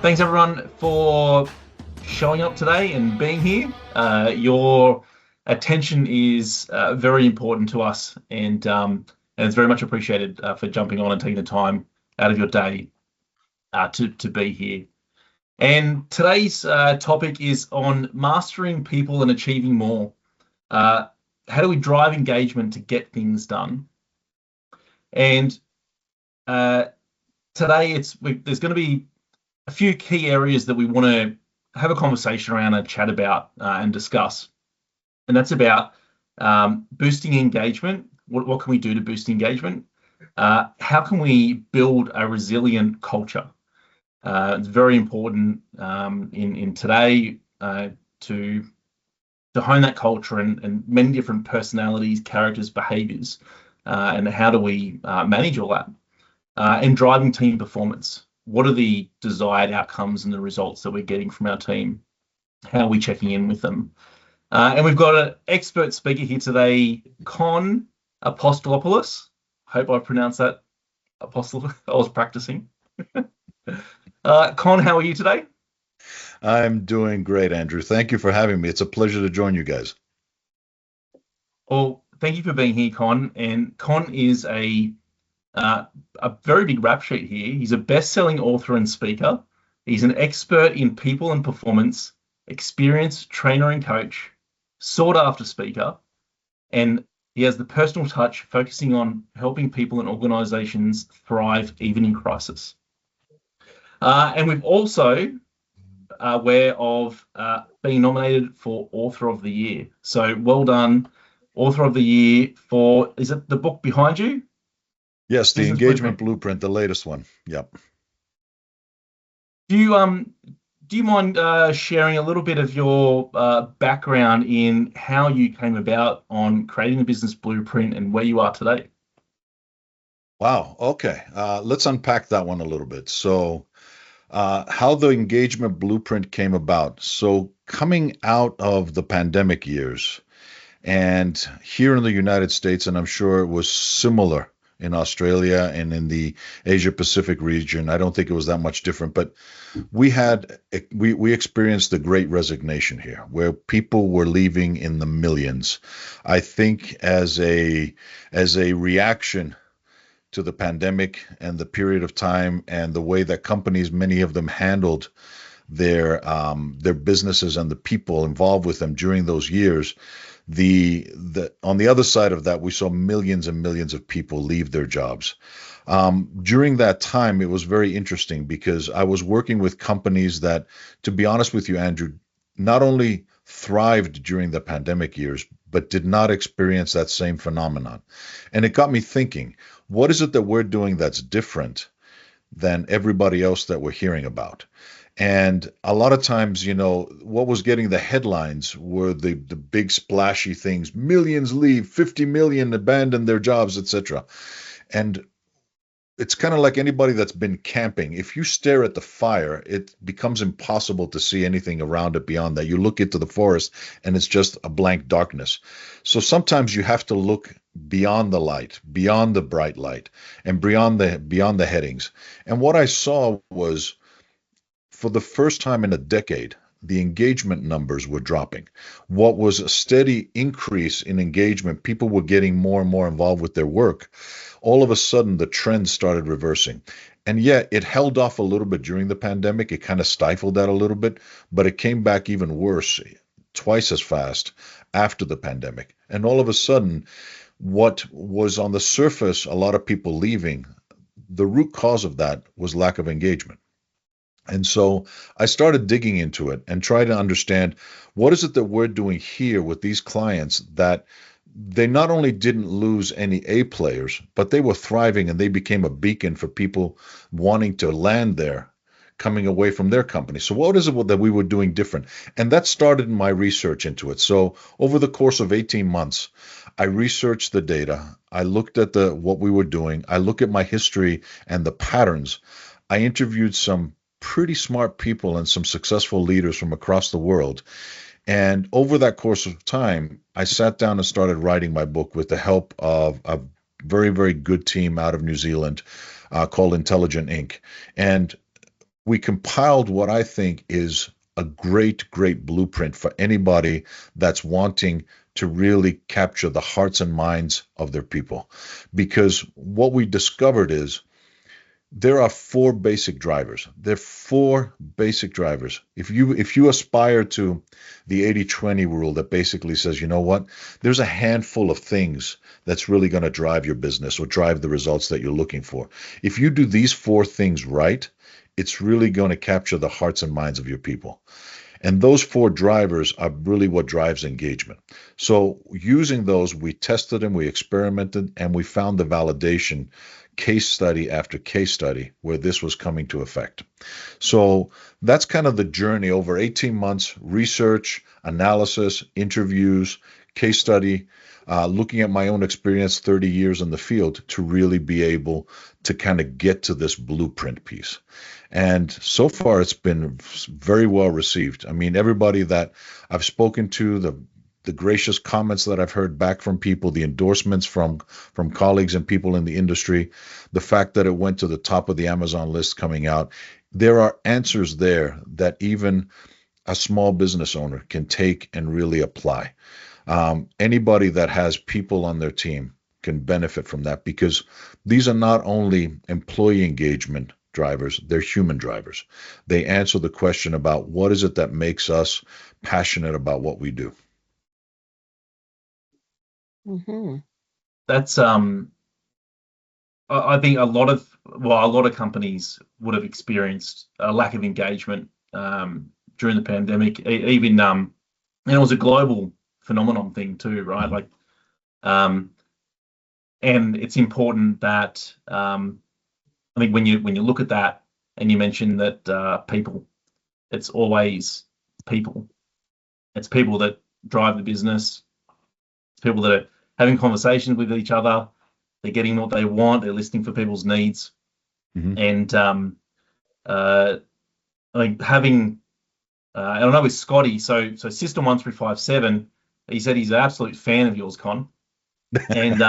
Thanks everyone for showing up today and being here. Your attention is very important to us, and it's very much appreciated for jumping on and taking the time out of your day to be here. And today's topic is on mastering people and achieving more. How do we drive engagement to get things done? And today there's going to be a few key areas that we want to have a conversation around and chat about and discuss. And that's about boosting engagement. What can we do to boost engagement? How can we build a resilient culture? It's very important in today to hone that culture and many different personalities, characters, behaviors, and how do we manage all that? And driving team performance. What are the desired outcomes and the results that we're getting from our team? How are we checking in with them? And we've got an expert speaker here today, Kon Apostolopoulos. Hope I pronounced that apostle. I was practicing. Kon, how are you today? I'm doing great, Andrew. Thank you for having me. It's a pleasure to join you guys. Well, thank you for being here, Kon. And Kon is a very big rap sheet here. He's a best-selling author and speaker. He's an expert in people and performance, experienced trainer and coach, sought-after speaker, and he has the personal touch, focusing on helping people and organizations thrive even in crisis. And we've also aware of being nominated for Author of the Year. So well done, Author of the Year for, is it the book behind you? Yes, the Engagement Blueprint, the latest one. Yep. Do you mind sharing a little bit of your background in how you came about on creating the business blueprint and where you are today? Wow. Okay. Let's unpack that one a little bit. So, how the Engagement Blueprint came about. So, coming out of the pandemic years, and here in the United States, and I'm sure it was similar in Australia and in the Asia Pacific region. I don't think it was that much different, but we experienced the Great Resignation here, where people were leaving in the millions. I think as a reaction to the pandemic and the period of time and the way that companies, many of them, handled their businesses and the people involved with them during those years. On the other side of that, we saw millions and millions of people leave their jobs. During that time, it was very interesting because I was working with companies that, to be honest with you, Andrew, not only thrived during the pandemic years, but did not experience that same phenomenon. And it got me thinking, what is it that we're doing that's different than everybody else that we're hearing about? And a lot of times, what was getting the headlines were the big splashy things: millions leave, 50 million abandon their jobs, etc. And it's kind of like anybody that's been camping. If you stare at the fire, it becomes impossible to see anything around it beyond that. You look into the forest and it's just a blank darkness. So sometimes you have to look beyond the light, beyond the bright light, and beyond the headings. And what I saw was, for the first time in a decade, the engagement numbers were dropping. What was a steady increase in engagement, people were getting more and more involved with their work. All of a sudden, the trend started reversing. And yet, it held off a little bit during the pandemic. It kind of stifled that a little bit, but it came back even worse, twice as fast after the pandemic. And all of a sudden, what was on the surface, a lot of people leaving, the root cause of that was lack of engagement. And so I started digging into it and tried to understand, what is it that we're doing here with these clients that they not only didn't lose any A players, but they were thriving and they became a beacon for people wanting to land there, coming away from their company. So what is it that we were doing different? And that started my research into it. So over the course of 18 months, I researched the data. I looked at what we were doing. I looked at my history and the patterns. I interviewed some pretty smart people and some successful leaders from across the world. And over that course of time, I sat down and started writing my book with the help of a very, very good team out of New Zealand called Intelligent Inc. And we compiled what I think is a great, great blueprint for anybody that's wanting to really capture the hearts and minds of their people. Because what we discovered is there are four basic drivers. There are four basic drivers. If you aspire to the 80-20 rule that basically says, you know what, there's a handful of things that's really going to drive your business or drive the results that you're looking for. If you do these four things right, it's really going to capture the hearts and minds of your people. And those four drivers are really what drives engagement. So using those, we tested them, we experimented, and we found the validation case study after case study where this was coming to effect. So that's kind of the journey over 18 months, research, analysis, interviews, case study, looking at my own experience, 30 years in the field to really be able to kind of get to this blueprint piece. And so far, it's been very well received. I mean, everybody that I've spoken to, the gracious comments that I've heard back from people, the endorsements from colleagues and people in the industry, the fact that it went to the top of the Amazon list coming out, there are answers there that even a small business owner can take and really apply. Anybody that has people on their team can benefit from that because these are not only employee engagement drivers, they're human drivers. They answer the question about what is it that makes us passionate about what we do. Mm-hmm. That's I think a lot of companies would have experienced a lack of engagement during the pandemic. Even and it was a global phenomenon thing too, right? Like, and it's important that I think when you look at that and you mention that people, it's always people. It's people that drive the business. It's people that are having conversations with each other. They're getting what they want. They're listening for people's needs. Mm-hmm. And I think having, I don't know with Scotty. So System 1357, he said he's an absolute fan of yours, Kon, and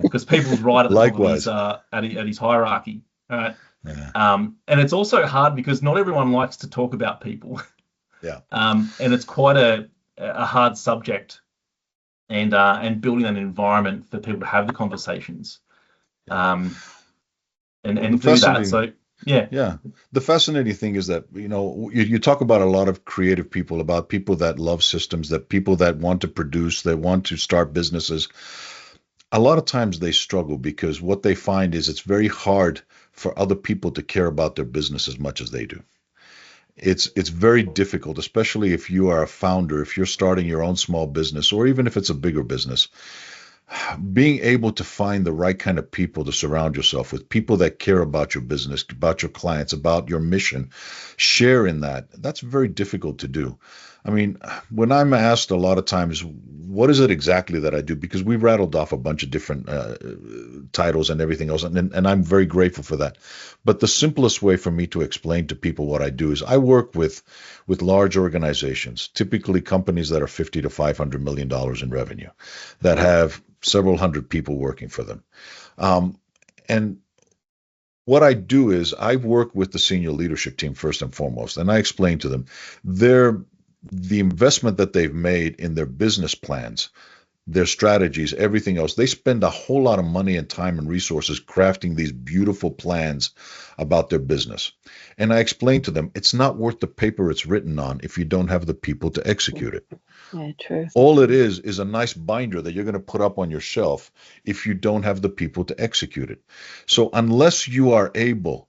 because people's right at the Likewise. top of his, at his hierarchy. All right. Yeah. And it's also hard because not everyone likes to talk about people. Yeah. And it's quite a hard subject. And building an environment for people to have the conversations, and do that. So yeah. The fascinating thing is that you talk about a lot of creative people, about people that love systems, that people that want to produce, that want to start businesses. A lot of times they struggle because what they find is it's very hard for other people to care about their business as much as they do. It's very difficult, especially if you are a founder, if you're starting your own small business, or even if it's a bigger business. Being able to find the right kind of people to surround yourself with, people that care about your business, about your clients, about your mission, share in that. That's very difficult to do. I mean, when I'm asked a lot of times, what is it exactly that I do? Because we rattled off a bunch of different titles and everything else, and I'm very grateful for that. But the simplest way for me to explain to people what I do is I work with large organizations, typically companies that are $50 to $500 million in revenue, that have several hundred people working for them. And what I do is I work with the senior leadership team first and foremost, and I explain to them the investment that they've made in their business plans, their strategies, everything else. They spend a whole lot of money and time and resources crafting these beautiful plans about their business. And I explain to them, it's not worth the paper it's written on if you don't have the people to execute it. Yeah, true. All it is a nice binder that you're going to put up on your shelf if you don't have the people to execute it. So unless you are able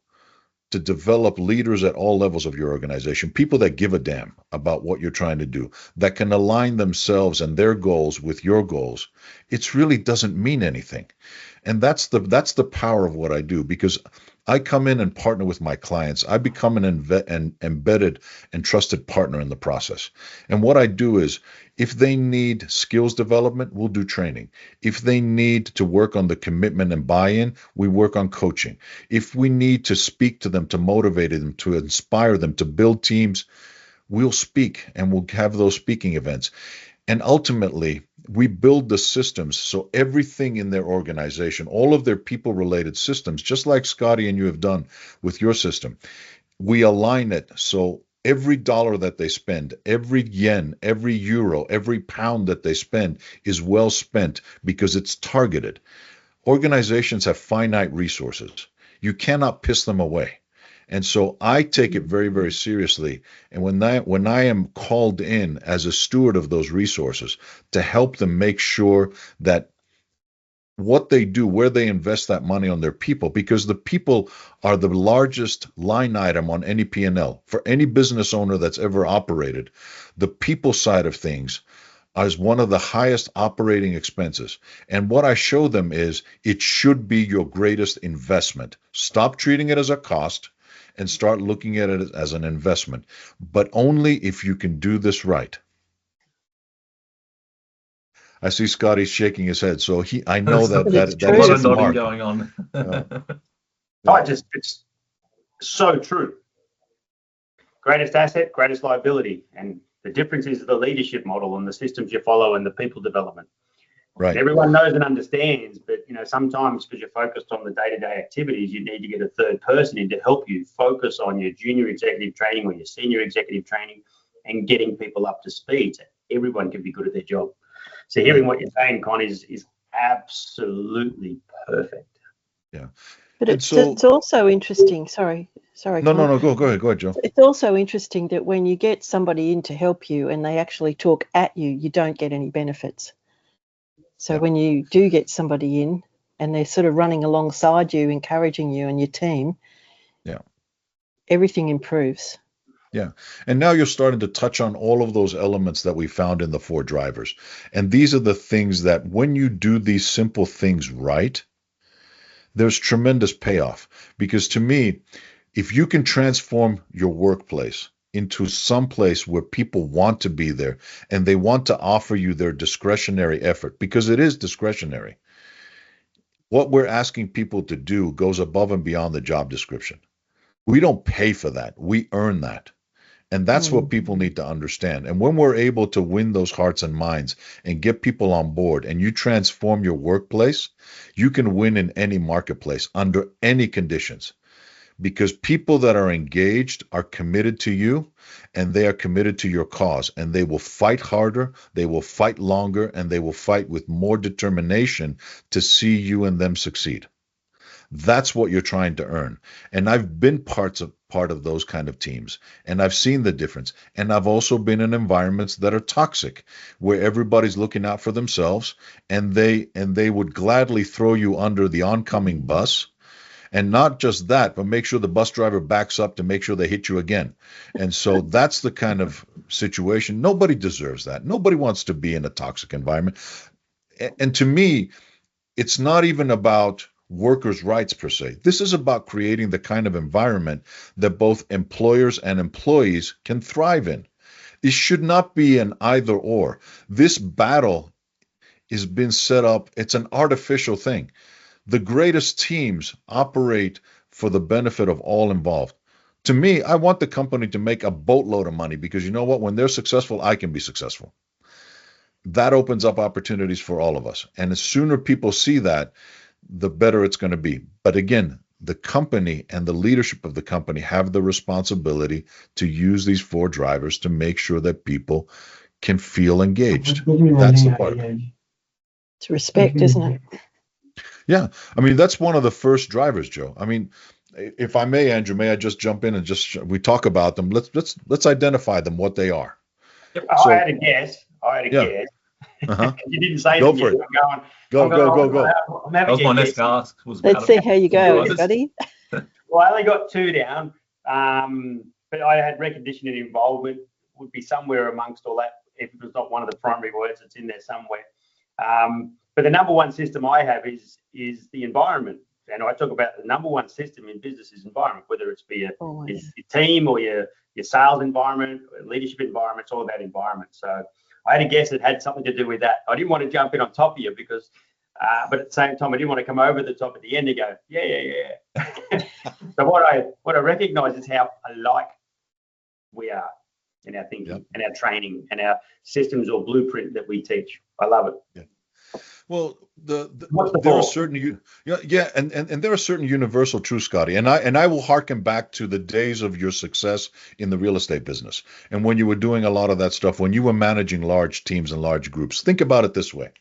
to develop leaders at all levels of your organization, people that give a damn about what you're trying to do, that can align themselves and their goals with your goals, it really doesn't mean anything. And that's the power of what I do, because I come in and partner with my clients. I become an embedded and trusted partner in the process. And what I do is, if they need skills development, we'll do training. If they need to work on the commitment and buy-in, we work on coaching. If we need to speak to them, to motivate them, to inspire them, to build teams, we'll speak and we'll have those speaking events. And ultimately, we build the systems so everything in their organization, all of their people-related systems, just like Scotty and you have done with your system, we align it so every dollar that they spend, every yen, every euro, every pound that they spend is well spent because it's targeted. Organizations have finite resources. You cannot piss them away. And so I take it very, very seriously. And when I am called in as a steward of those resources to help them make sure that what they do, where they invest that money on their people, because the people are the largest line item on any P&L. For any business owner that's ever operated, the people side of things is one of the highest operating expenses. And what I show them is it should be your greatest investment. Stop treating it as a cost and start looking at it as an investment, but only if you can do this right. I see Scotty shaking his head, so I know that But it's that A is lot true. a of nodding mark. going on. It's so true. Greatest asset, greatest liability. And the difference is the leadership model and the systems you follow and the people development. Right. And everyone knows and understands, but sometimes because you're focused on the day-to-day activities, you need to get a third person in to help you focus on your junior executive training or your senior executive training and getting people up to speed so everyone can be good at their job. So hearing what you're saying, Con, is absolutely perfect. Yeah. But And so it's also interesting. Sorry, no, Con. go ahead, Joe. It's also interesting that when you get somebody in to help you and they actually talk at you, you don't get any benefits. So when you do get somebody in and they're sort of running alongside you, encouraging you and your team, everything improves. Yeah. And now you're starting to touch on all of those elements that we found in the 4 drivers. And these are the things that when you do these simple things right, there's tremendous payoff. Because to me, if you can transform your workplace into some place where people want to be there and they want to offer you their discretionary effort, because it is discretionary, what we're asking people to do goes above and beyond the job description. We don't pay for that. We earn that. And that's what people need to understand. And when we're able to win those hearts and minds and get people on board and you transform your workplace, you can win in any marketplace under any conditions. Because people that are engaged are committed to you and they are committed to your cause, and they will fight harder, they will fight longer, and they will fight with more determination to see you and them succeed. That's what you're trying to earn. And I've been part of those kind of teams, and I've seen the difference. And I've also been in environments that are toxic, where everybody's looking out for themselves, and they would gladly throw you under the oncoming bus. And not just that, but make sure the bus driver backs up to make sure they hit you again. And so that's the kind of situation. Nobody deserves that. Nobody wants to be in a toxic environment. And to me, it's not even about workers' rights per se. This is about creating the kind of environment that both employers and employees can thrive in. It should not be an either or. This battle has been set up. It's an artificial thing. The greatest teams operate for the benefit of all involved. To me, I want the company to make a boatload of money because you know what? When they're successful, I can be successful. That opens up opportunities for all of us. And the sooner people see that, the better it's going to be. But again, the company and the leadership of the company have the responsibility to use these 4 drivers to make sure that people can feel engaged. That's the part. It's respect, isn't it? Yeah, I mean that's one of the first drivers, Joe. I mean, if I may, Andrew, may I just jump in and we talk about them? Let's identify them, what they are. So, I had a guess. Guess. Uh-huh. You didn't say go them for yet. it. Go. That was my next ask. Let's see how you go, Scotty. Well, I only got 2 down, but I had recognition and involvement would be somewhere amongst all that. If it was not one of the primary words, it's in there somewhere. But the number one system I have is the environment. And I talk about the number one system in business is environment, whether it's be your team or your sales environment, or leadership environment. It's all about environment. So I had a guess it had something to do with that. I didn't want to jump in on top of you because, but at the same time, I didn't want to come over the top at the end and go, yeah. So what I recognize is how alike we are in our thinking and our training and our systems or blueprint that we teach. I love it. Yeah. Well, What's the there are ball? certain yeah, and there are certain universal truths, Scotty, and I will harken back to the days of your success in the real estate business, and when you were doing a lot of that stuff, when you were managing large teams and large groups. Think about it this way: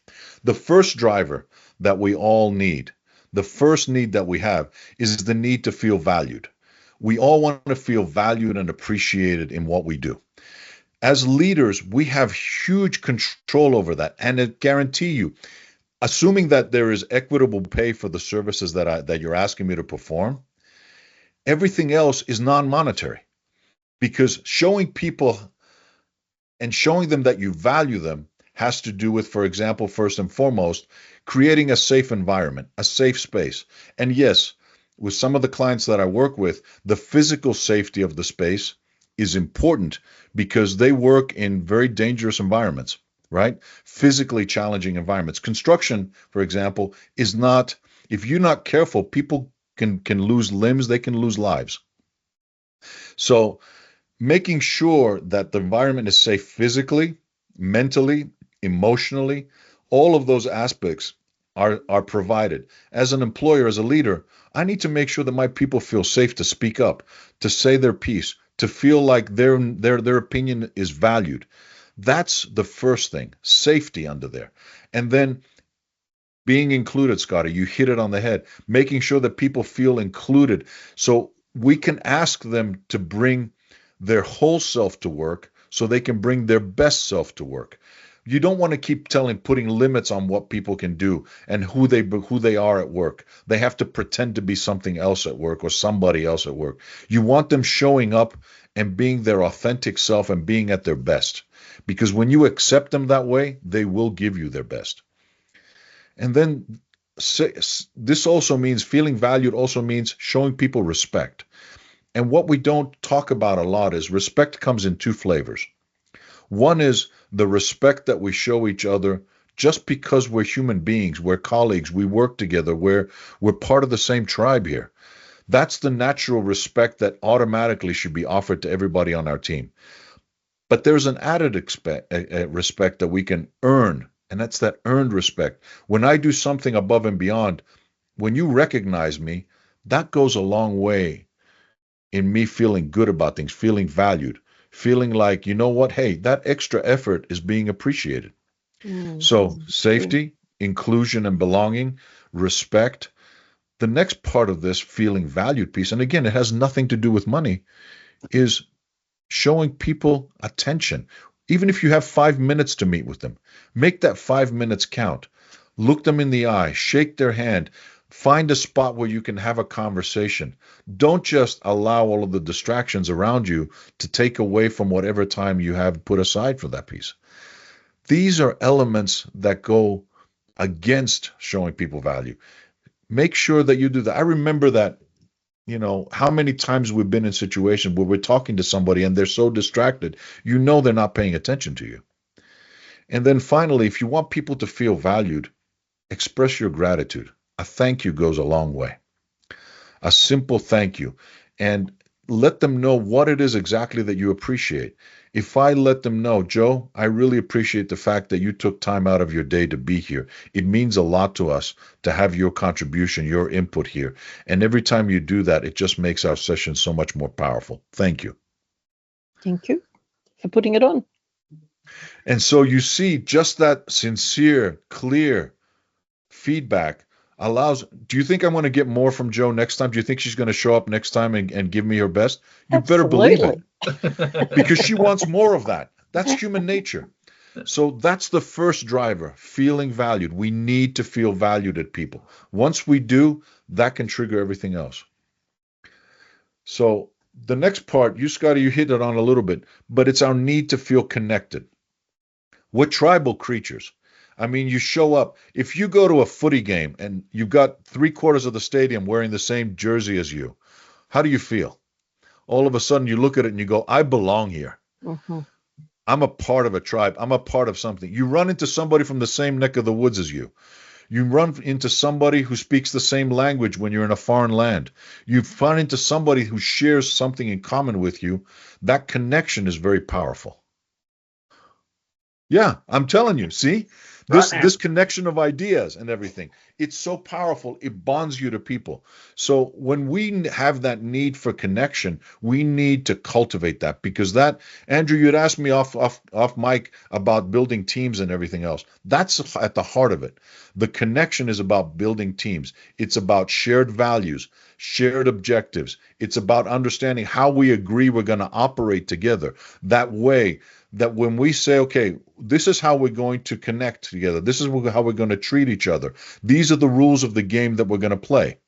the first driver that we all need, the first need that we have, is the need to feel valued. We all want to feel valued and appreciated in what we do. As leaders, we have huge control over that, and I guarantee you, assuming that there is equitable pay for the services that you're asking me to perform, everything else is non-monetary, because showing people and showing them that you value them has to do with, for example, first and foremost, creating a safe environment, a safe space. And yes, with some of the clients that I work with, the physical safety of the space is important because they work in very dangerous environments, right? Physically challenging environments. Construction, for example, is not, if you're not careful, people can lose limbs, they can lose lives. So making sure that the environment is safe physically, mentally, emotionally, all of those aspects are provided. As an employer, as a leader, I need to make sure that my people feel safe to speak up, to say their piece, to feel like their opinion is valued. That's the first thing, safety under there. And then being included, Scotty, you hit it on the head, making sure that people feel included. So we can ask them to bring their whole self to work so they can bring their best self to work. You don't want to keep putting limits on what people can do and who they are at work. They have to pretend to be something else at work or somebody else at work. You want them showing up and being their authentic self and being at their best. Because when you accept them that way, they will give you their best. And then this also means feeling valued, also means showing people respect. And what we don't talk about a lot is respect comes in two flavors. One is the respect that we show each other just because we're human beings, we're colleagues, we work together, we're part of the same tribe here. That's the natural respect that automatically should be offered to everybody on our team. But there's an added respect that we can earn, and that's that earned respect. When I do something above and beyond, when you recognize me, that goes a long way in me feeling good about things, feeling valued, feeling like, you know what, hey, that extra effort is being appreciated. So safety, inclusion and belonging, respect. The next part of this feeling valued piece, and again, it has nothing to do with money, is showing people attention. Even if you have 5 minutes to meet with them, make that 5 minutes count. Look them in the eye, shake their hand, find a spot where you can have a conversation. Don't just allow all of the distractions around you to take away from whatever time you have put aside for that piece. These are elements that go against showing people value. Make sure that you do that. I remember that, how many times we've been in situations where we're talking to somebody and they're so distracted, they're not paying attention to you. And then finally, if you want people to feel valued, express your gratitude. A thank you goes a long way. A simple thank you. And let them know what it is exactly that you appreciate. If I let them know, Joe, I really appreciate the fact that you took time out of your day to be here. It means a lot to us to have your contribution, your input here. And every time you do that, it just makes our session so much more powerful. Thank you. Thank you for putting it on. And so you see, just that sincere, clear feedback allows. Do you think I'm going to get more from Joe next time? Do you think she's going to show up next time and give me her best? You better believe it. Because she wants more of that. That's human nature. So that's the first driver, feeling valued. We need to feel valued at people. Once we do, that can trigger everything else. So the next part, Scotty, you hit it on a little bit, but it's our need to feel connected. We're tribal creatures. I mean, you show up. If you go to a footy game and you've got 3/4 of the stadium wearing the same jersey as you, how do you feel? All of a sudden you look at it and you go, I belong here. Mm-hmm. I'm a part of a tribe. I'm a part of something. You run into somebody from the same neck of the woods as you. You run into somebody who speaks the same language when you're in a foreign land. You run into somebody who shares something in common with you. That connection is very powerful. Yeah, I'm telling you, see? This connection of ideas and everything, it's so powerful. It bonds you to people. So when we have that need for connection, we need to cultivate that, because that, Andrew, you'd asked me off mic about building teams and everything else. That's at the heart of it. The connection is about building teams. It's about shared values, shared objectives. It's about understanding how we agree we're going to operate together. That way, that when we say, okay, this is how we're going to connect together, this is how we're going to treat each other, these are the rules of the game that we're going to play.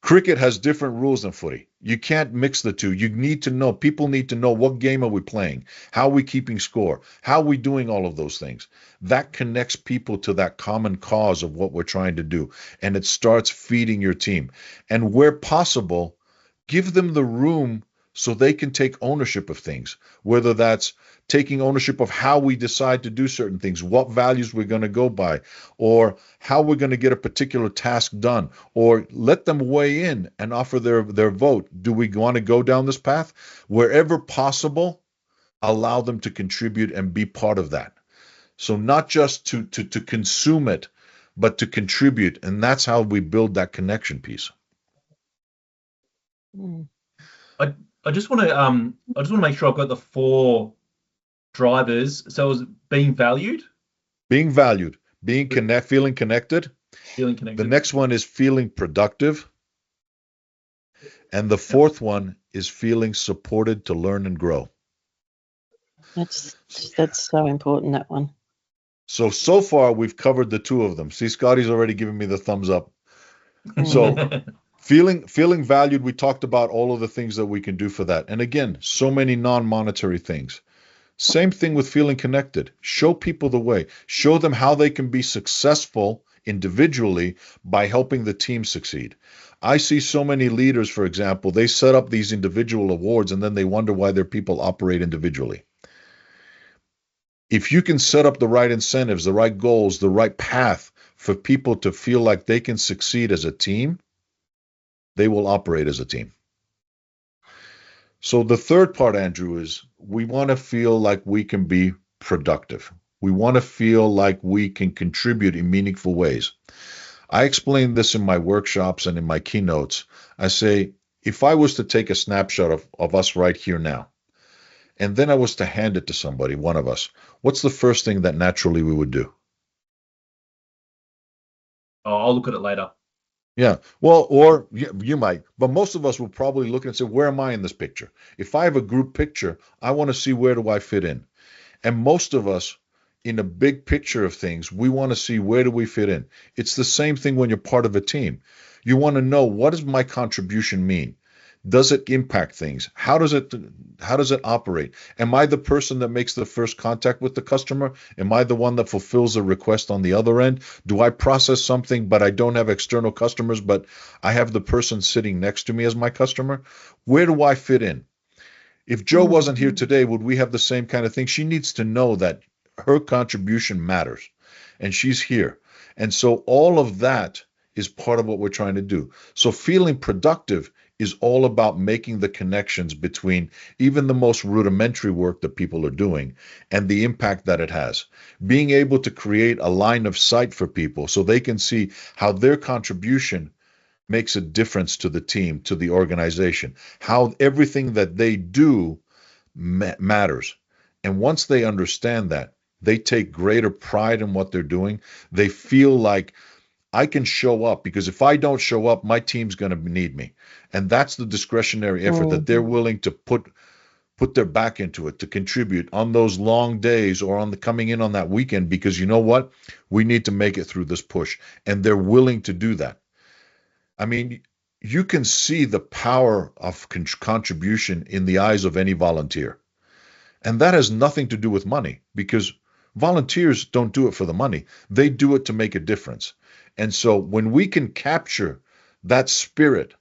Cricket has different rules than footy. You can't mix the two. You need to know, people need to know, what game are we playing? How are we keeping score? How are we doing all of those things? That connects people to that common cause of what we're trying to do. And it starts feeding your team. And where possible, give them the room so they can take ownership of things, whether that's taking ownership of how we decide to do certain things, what values we're going to go by, or how we're going to get a particular task done, or let them weigh in and offer their vote. Do we want to go down this path? Wherever possible, allow them to contribute and be part of that. So not just to consume it, but to contribute. And that's how we build that connection piece. I just want to make sure I've got the 4 drivers. So it was being valued, feeling connected. The next one is feeling productive. And the 4th one is feeling supported to learn and grow. That's so important, that one. So far we've covered the 2 of them. See, Scotty's already giving me the thumbs up. So feeling valued, we talked about all of the things that we can do for that. And again, so many non-monetary things. Same thing with feeling connected. Show people the way. Show them how they can be successful individually by helping the team succeed. I see so many leaders, for example, they set up these individual awards and then they wonder why their people operate individually. If you can set up the right incentives, the right goals, the right path for people to feel like they can succeed as a team, they will operate as a team. So the third part, Andrew, is we want to feel like we can be productive. We want to feel like we can contribute in meaningful ways. I explain this in my workshops and in my keynotes. I say, if I was to take a snapshot of us right here now, and then I was to hand it to somebody, one of us, what's the first thing that naturally we would do? Oh, I'll look at it later. Yeah, well, or you might, but most of us will probably look and say, where am I in this picture? If I have a group picture, I want to see, where do I fit in? And most of us, in a big picture of things, we want to see, where do we fit in? It's the same thing when you're part of a team. You want to know, what does my contribution mean? Does it impact things? How does it operate? Am I the person that makes the first contact with the customer? Am I the one that fulfills a request on the other end? Do I process something, but I don't have external customers, but I have the person sitting next to me as my customer? Where do I fit in? If Joe wasn't here today, would we have the same kind of thing? She needs to know that her contribution matters, and she's here. And so all of that is part of what we're trying to do. So feeling productive is all about making the connections between even the most rudimentary work that people are doing and the impact that it has. Being able to create a line of sight for people so they can see how their contribution makes a difference to the team, to the organization, how everything that they do matters. And once they understand that, they take greater pride in what they're doing. They feel like, I can show up, because if I don't show up, my team's going to need me. And that's the discretionary effort that they're willing to put their back into it, to contribute on those long days or on the coming in on that weekend, because you know what? We need to make it through this push. And they're willing to do that. I mean, you can see the power of contribution in the eyes of any volunteer. And that has nothing to do with money, because volunteers don't do it for the money. They do it to make a difference. And so when we can capture that spirit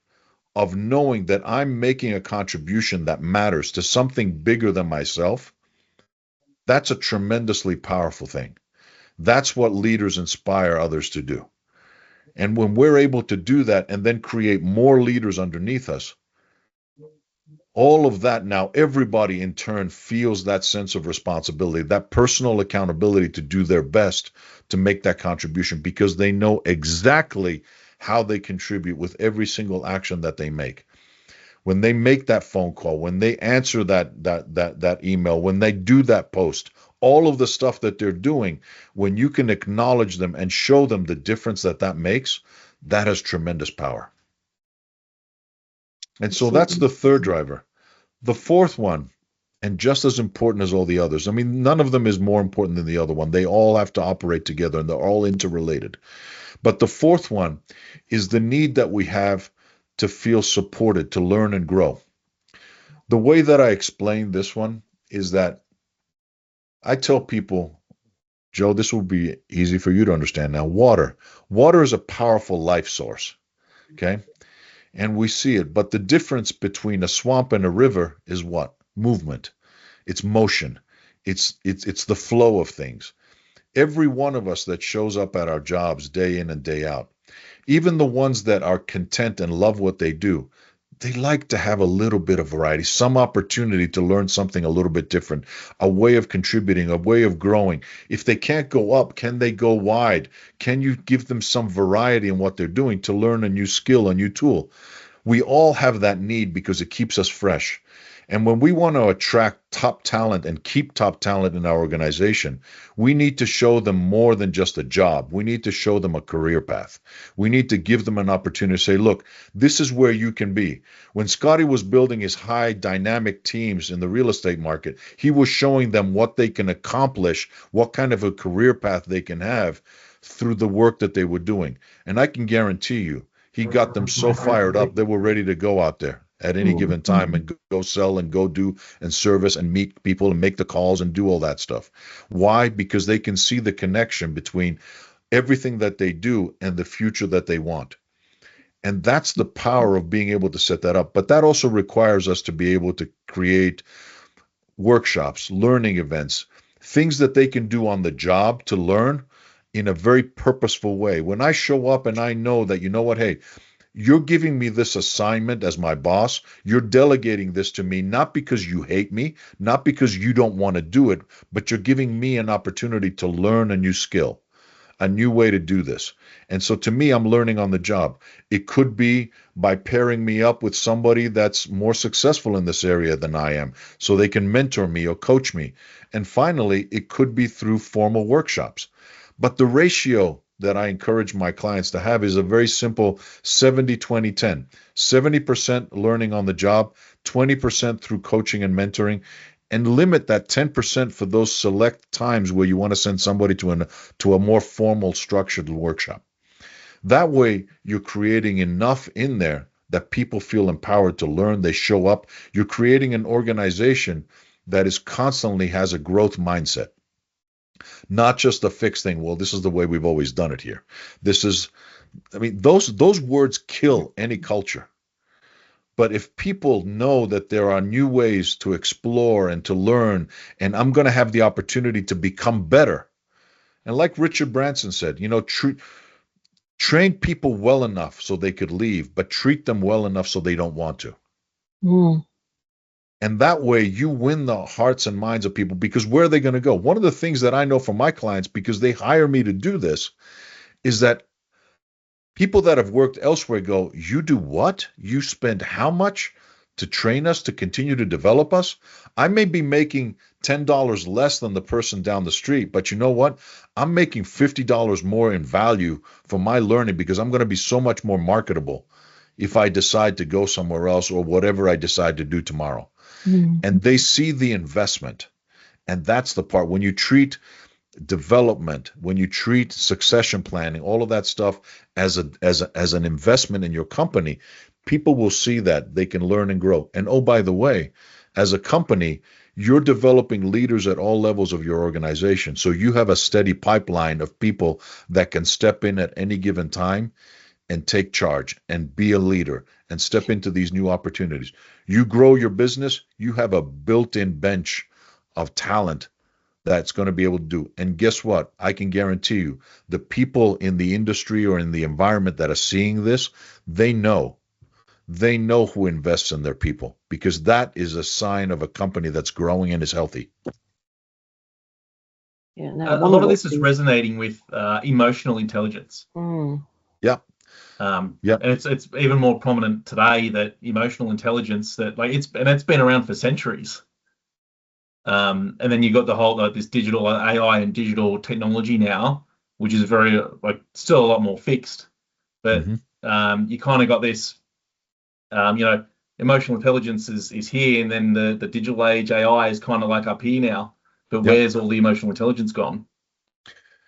of knowing that I'm making a contribution that matters to something bigger than myself, that's a tremendously powerful thing. That's what leaders inspire others to do. And when we're able to do that and then create more leaders underneath us, All of that, now everybody in turn feels that sense of responsibility, that personal accountability to do their best to make that contribution, because they know exactly how they contribute with every single action that they make. When they make that phone call, when they answer that email, when they do that post, all of the stuff that they're doing, when you can acknowledge them and show them the difference that that makes, that has tremendous power. And so that's the third driver. The fourth one, and just as important as all the others, I mean, none of them is more important than the other one. They all have to operate together, and they're all interrelated. But the fourth one is the need that we have to feel supported, to learn and grow. The way that I explain this one is that I tell people, Joe, this will be easy for you to understand now. Water is a powerful life source. Okay. And we see it. But the difference between a swamp and a river is what? Movement. It's motion. It's the flow of things. Every one of us that shows up at our jobs day in and day out, even the ones that are content and love what they do, they like to have a little bit of variety, some opportunity to learn something a little bit different, a way of contributing, a way of growing. If they can't go up, can they go wide? Can you give them some variety in what they're doing to learn a new skill, a new tool? We all have that need because it keeps us fresh. And when we want to attract top talent and keep top talent in our organization, we need to show them more than just a job. We need to show them a career path. We need to give them an opportunity to say, look, this is where you can be. When Scotty was building his high dynamic teams in the real estate market, he was showing them what they can accomplish, what kind of a career path they can have through the work that they were doing. And I can guarantee you, he got them so fired up, they were ready to go out there at any given time and go sell and go do and service and meet people and make the calls and do all that stuff. Why? Because they can see the connection between everything that they do and the future that they want. And that's the power of being able to set that up. But that also requires us to be able to create workshops, learning events, things that they can do on the job to learn in a very purposeful way. When I show up and I know that, you know what, hey, you're giving me this assignment as my boss. You're delegating this to me, not because you hate me, not because you don't want to do it, but you're giving me an opportunity to learn a new skill, a new way to do this. And so to me, I'm learning on the job. It could be by pairing me up with somebody that's more successful in this area than I am, so they can mentor me or coach me. And finally, it could be through formal workshops. But the ratio that I encourage my clients to have is a very simple 70-20-10. 70% learning on the job, 20% through coaching and mentoring, and limit that 10% for those select times where you want to send somebody to a more formal structured workshop. That way, you're creating enough in there that people feel empowered to learn, they show up. You're creating an organization that is constantly has a growth mindset. Not just a fixed thing. Well, this is the way we've always done it here. This is, I mean, those words kill any culture. But if people know that there are new ways to explore and to learn, and I'm going to have the opportunity to become better. And like Richard Branson said, you know, train people well enough so they could leave, but treat them well enough so they don't want to. Mm. And that way you win the hearts and minds of people, because where are they going to go? One of the things that I know from my clients, because they hire me to do this, is that people that have worked elsewhere go, you do what? You spend how much to train us, to continue to develop us? I may be making $10 less than the person down the street, but you know what? I'm making $50 more in value for my learning, because I'm going to be so much more marketable if I decide to go somewhere else or whatever I decide to do tomorrow. And they see the investment. And that's the part. When you treat development, when you treat succession planning, all of that stuff as an investment in your company, people will see that they can learn and grow. And oh, by the way, as a company, you're developing leaders at all levels of your organization. So you have a steady pipeline of people that can step in at any given time and take charge and be a leader and step into these new opportunities. You grow your business, you have a built-in bench of talent that's going to be able to do. And guess what? I can guarantee you, the people in the industry or in the environment that are seeing this, they know they know who invests in their people, because that is a sign of a company that's growing and is healthy. Yeah, A lot of this is resonating with emotional intelligence. Yeah. And it's even more prominent today, that emotional intelligence, that it's been around for centuries. And then you've got the whole this digital AI and digital technology now, which is very still a lot more fixed. But you kind of got this, emotional intelligence is here, and then the digital age AI is kind of up here now. But where's all the emotional intelligence gone?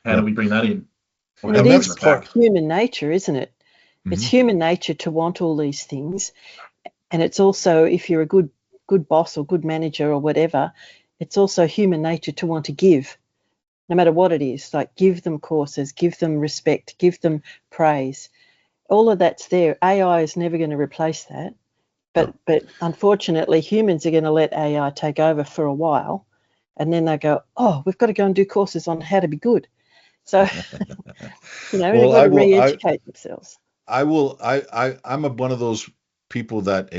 How do we bring that in? And it is human nature, isn't it? It's human nature to want all these things. And it's also, if you're a good boss or good manager or whatever, it's also human nature to want to give, no matter what it is. Like, give them courses, give them respect, give them praise. All of that's there. AI is never going to replace that. But unfortunately, humans are going to let AI take over for a while, and then they go, oh, we've got to go and do courses on how to be good. So, they've got to re-educate themselves. I'm one of those people that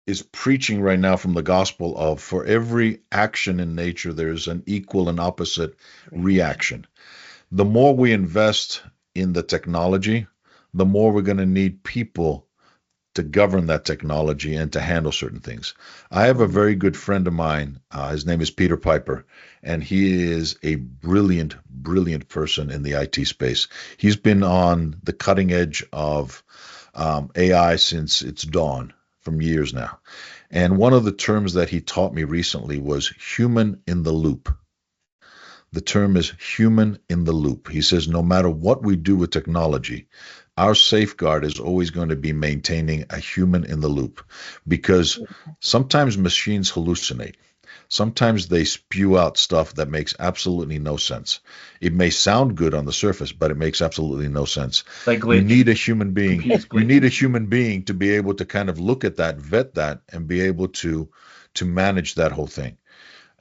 is preaching right now from the gospel of, for every action in nature, there's an equal and opposite reaction. The more we invest in the technology, the more we're going to need people to govern that technology and to handle certain things. I have a very good friend of mine. His name is Peter Piper, and he is a brilliant, brilliant person in the IT space. He's been on the cutting edge of AI since its dawn, from years now. And one of the terms that he taught me recently was human in the loop. The term is human in the loop. He says, no matter what we do with technology, our safeguard is always going to be maintaining a human in the loop, because sometimes machines hallucinate. Sometimes they spew out stuff that makes absolutely no sense. It may sound good on the surface, but it makes absolutely no sense. You need a human being. You need a human being to be able to kind of look at that, vet that, and be able to manage that whole thing.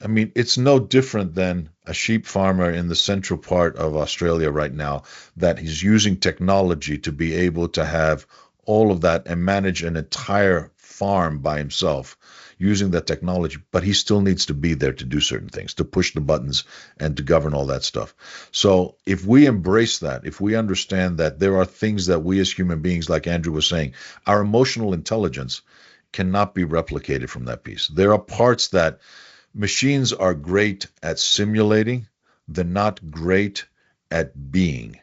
I mean, it's no different than a sheep farmer in the central part of Australia right now that is using technology to be able to have all of that and manage an entire farm by himself using that technology, but he still needs to be there to do certain things, to push the buttons and to govern all that stuff. So if we embrace that, if we understand that there are things that we as human beings, like Andrew was saying, our emotional intelligence cannot be replicated from that piece. There are parts that machines are great at simulating. They're not great at being.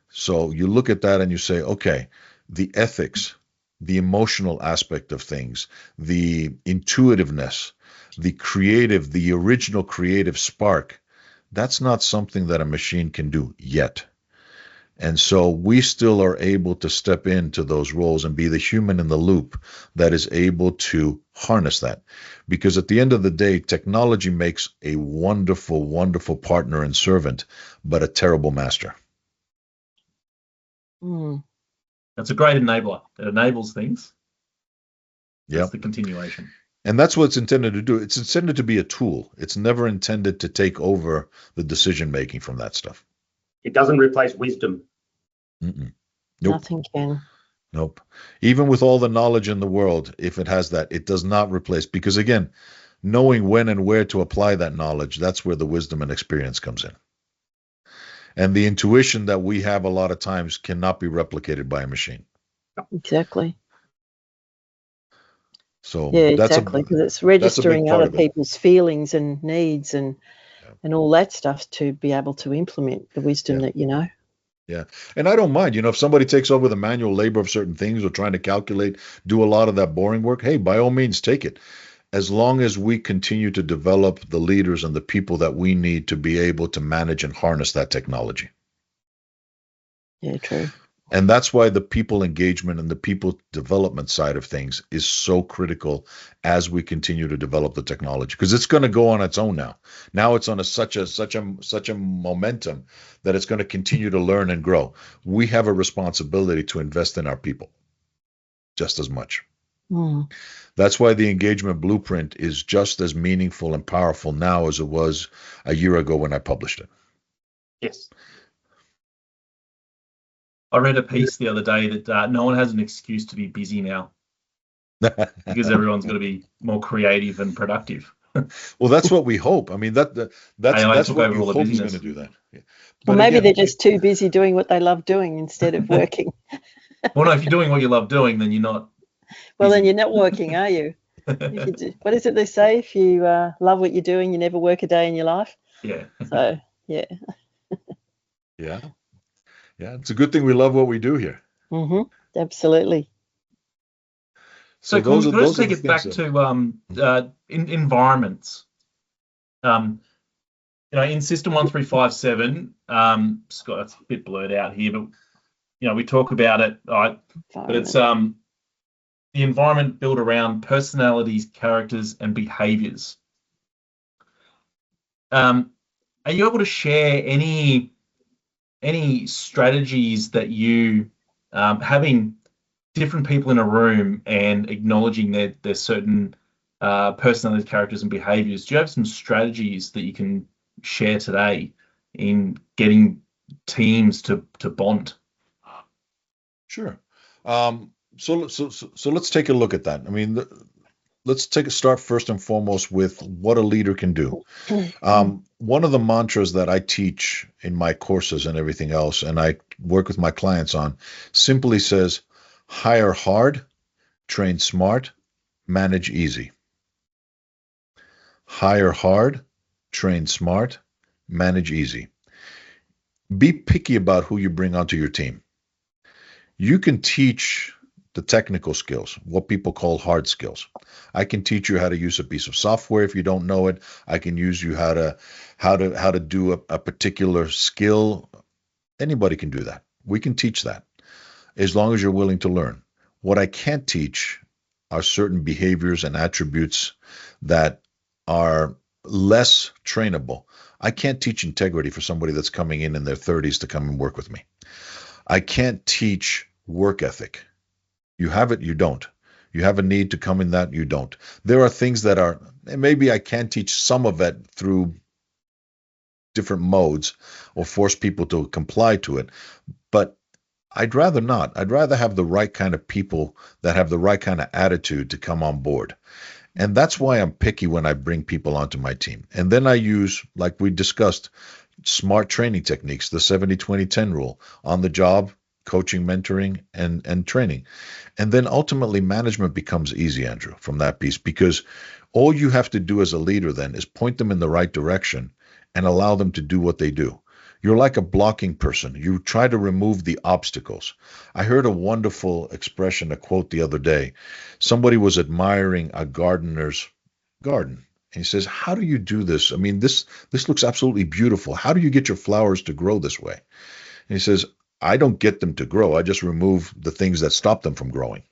So you look at that and you say, okay, the ethics, the emotional aspect of things, the intuitiveness, the creative, the original creative spark, that's not something that a machine can do yet. And so we still are able to step into those roles and be the human in the loop that is able to harness that. Because at the end of the day, technology makes a wonderful, wonderful partner and servant, but a terrible master. That's a great enabler. It enables things. Yeah. The continuation. And that's what it's intended to do. It's intended to be a tool. It's never intended to take over the decision making from that stuff. It doesn't replace wisdom. Nope. Nothing can. Nope. Even with all the knowledge in the world, if it has that, it does not replace. Because again, knowing when and where to apply that knowledge, that's where the wisdom and experience comes in. And the intuition that we have a lot of times cannot be replicated by a machine. Exactly. So yeah, exactly, because it's registering other people's feelings and needs and all that stuff to be able to implement the wisdom that you know. Yeah. And I don't mind, if somebody takes over the manual labor of certain things or trying to calculate, do a lot of that boring work, hey, by all means, take it. As long as we continue to develop the leaders and the people that we need to be able to manage and harness that technology. Yeah, true. And that's why the people engagement and the people development side of things is so critical as we continue to develop the technology, because it's going to go on its own now. Now it's on such a momentum that it's going to continue to learn and grow. We have a responsibility to invest in our people just as much. That's why the engagement blueprint is just as meaningful and powerful now as it was a year ago when I published it. Yes. I read a piece the other day that no one has an excuse to be busy now because everyone's got to be more creative and productive. Well, that's what we hope. I mean, that's AI that's took what over you all the hope is going to busyness. do that. Yeah. Well, But maybe again, they're just too busy doing what they love doing instead of working. Well, no, if you're doing what you love doing, then you're not Well, then busy. you're not working, are you? If you do, what is it they say? If you love what you're doing, you never work a day in your life. Yeah. So, yeah. yeah, it's a good thing we love what we do here. Absolutely. So So those are can we just those are take the it things back to environments? In system 1357, Scott, it's a bit blurred out here, but we talk about it, right? But it's the environment built around personalities, characters, and behaviors. Are you able to share any strategies that you having different people in a room and acknowledging their certain personalities, characters, and behaviors? Do you have some strategies that you can share today in getting teams to bond? Sure. So let's take a look at that. I mean, let's take a start first and foremost with what a leader can do. One of the mantras that I teach in my courses and everything else, and I work with my clients on, simply says, hire hard, train smart, manage easy. Hire hard, train smart, manage easy. Be picky about who you bring onto your team. You can teach the technical skills, what people call hard skills. I can teach you how to use a piece of software if you don't know it. I can use you how to do a particular skill. Anybody can do that. We can teach that as long as you're willing to learn. What I can't teach are certain behaviors and attributes that are less trainable. I can't teach integrity for somebody that's coming in their 30s to come and work with me. I can't teach work ethic. You have it, you don't. You have a need to come in that, you don't. There are things that are, maybe I can teach some of it through different modes or force people to comply to it, but I'd rather not. I'd rather have the right kind of people that have the right kind of attitude to come on board. And that's why I'm picky when I bring people onto my team. And then I use, like we discussed, smart training techniques, the 70-20-10 rule, on the job, coaching, mentoring, and training. And then ultimately management becomes easy, Andrew, from that piece, because all you have to do as a leader then is point them in the right direction and allow them to do what they do. You're like a blocking person. You try to remove the obstacles. I heard a wonderful expression, a quote the other day. Somebody was admiring a gardener's garden. And he says, how do you do this? I mean, this looks absolutely beautiful. How do you get your flowers to grow this way? And he says, I don't get them to grow. I just remove the things that stop them from growing.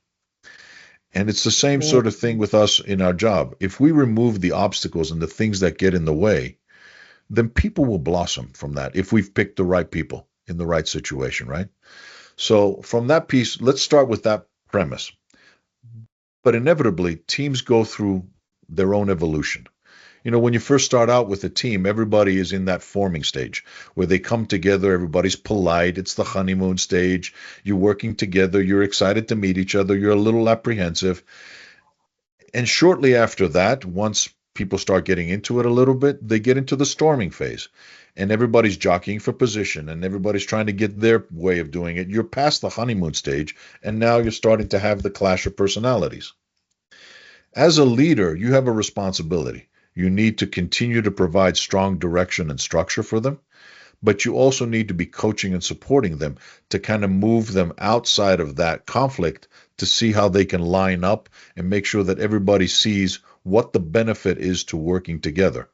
And it's the same sort of thing with us in our job. If we remove the obstacles and the things that get in the way, then people will blossom from that if we've picked the right people in the right situation, right? So from that piece, let's start with that premise. But inevitably, teams go through their own evolution. When you first start out with a team, everybody is in that forming stage where they come together, everybody's polite, it's the honeymoon stage, you're working together, you're excited to meet each other, you're a little apprehensive. And shortly after that, once people start getting into it a little bit, they get into the storming phase. And everybody's jockeying for position and everybody's trying to get their way of doing it. You're past the honeymoon stage, and now you're starting to have the clash of personalities. As a leader, you have a responsibility. You need to continue to provide strong direction and structure for them, but you also need to be coaching and supporting them to kind of move them outside of that conflict to see how they can line up and make sure that everybody sees what the benefit is to working together,